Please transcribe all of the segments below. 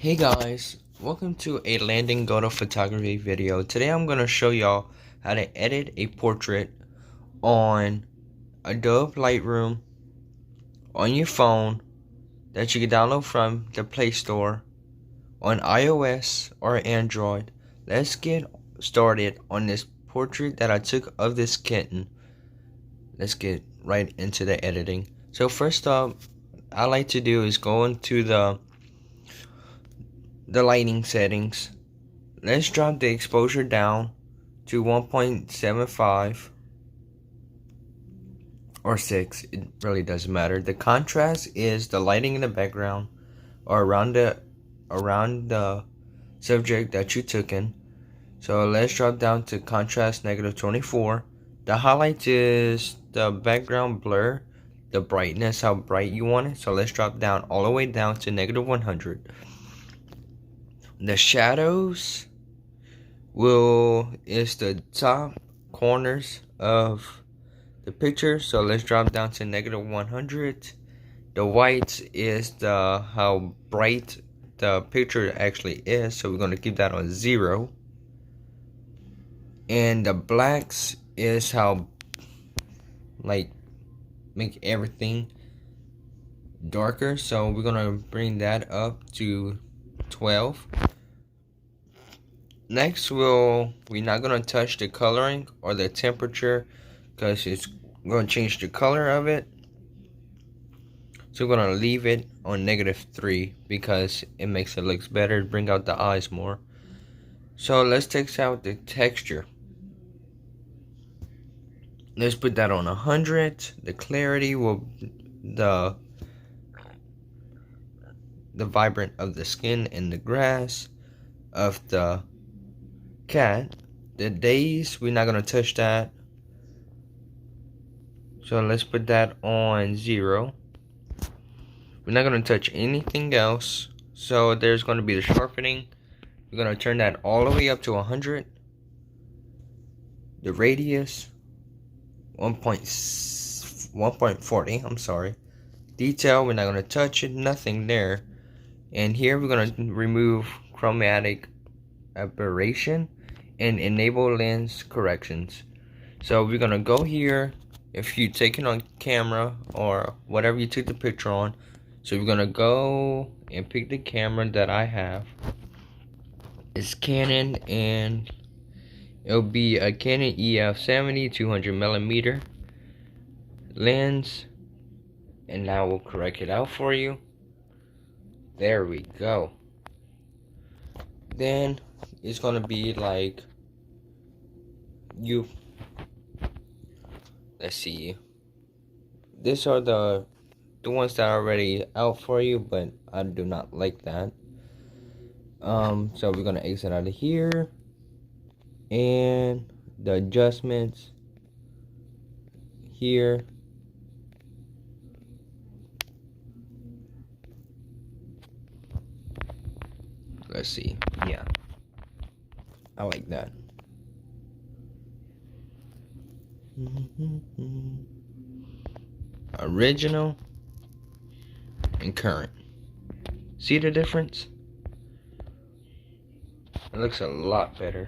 Hey guys, welcome to a landing go to photography video. Today I'm going to show y'all how to edit a portrait on Adobe Lightroom on your phone that you can download from the Play Store on iOS or Android. Let's get started on this portrait that I took of this kitten. Let's get right into the editing. So first up, I like to do is go into the lighting settings. Let's drop the exposure down to 1.75 or 6. It really doesn't matter. The contrast is the lighting in the background or around the subject that you took in. So let's drop down to contrast -24. The highlight is the background blur, the brightness, how bright you want it. So let's drop down all the way down to -100. The shadows is the top corners of the picture, so let's drop down to -100. The white is how bright the picture actually is, so we're going to keep that on 0. And the blacks is how make everything darker, so we're going to bring that up to 12. Next, we're not going to touch the coloring or the temperature because it's going to change the color of it. So we're going to leave it on -3 because it makes it look better, bring out the eyes more. So let's take out the texture. Let's put that on 100. The clarity will the vibrant of the skin and the grass of the cat. The days, we're not going to touch that, so let's put that on 0. We're not going to touch anything else, so there's going to be the sharpening. We're going to turn that all the way up to 100. The radius 1.40, I'm sorry. Detail, we're not going to touch it, nothing there. And here we're going to remove chromatic aberration and enable lens corrections. So we're gonna go here. If you take it on camera or whatever you took the picture on, so we're gonna go and pick the camera that I have. It's Canon, and it'll be a Canon EF70 200mm lens, and now we'll correct it out for you. There we go. Then it's gonna be like let's see, these are the ones that are already out for you, but I do not like that. So we're gonna exit out of here, and the adjustments here, let's see, yeah, I like that. Original and current. See the difference? It looks a lot better.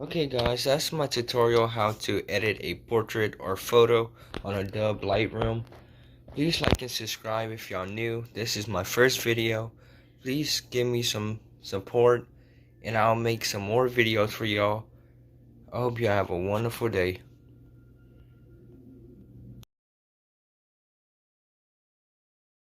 Okay guys, that's my tutorial how to edit a portrait or photo on Adobe Lightroom. Please like and subscribe if y'all new. This is my first video. Please give me some support and I'll make some more videos for y'all. I hope you have a wonderful day.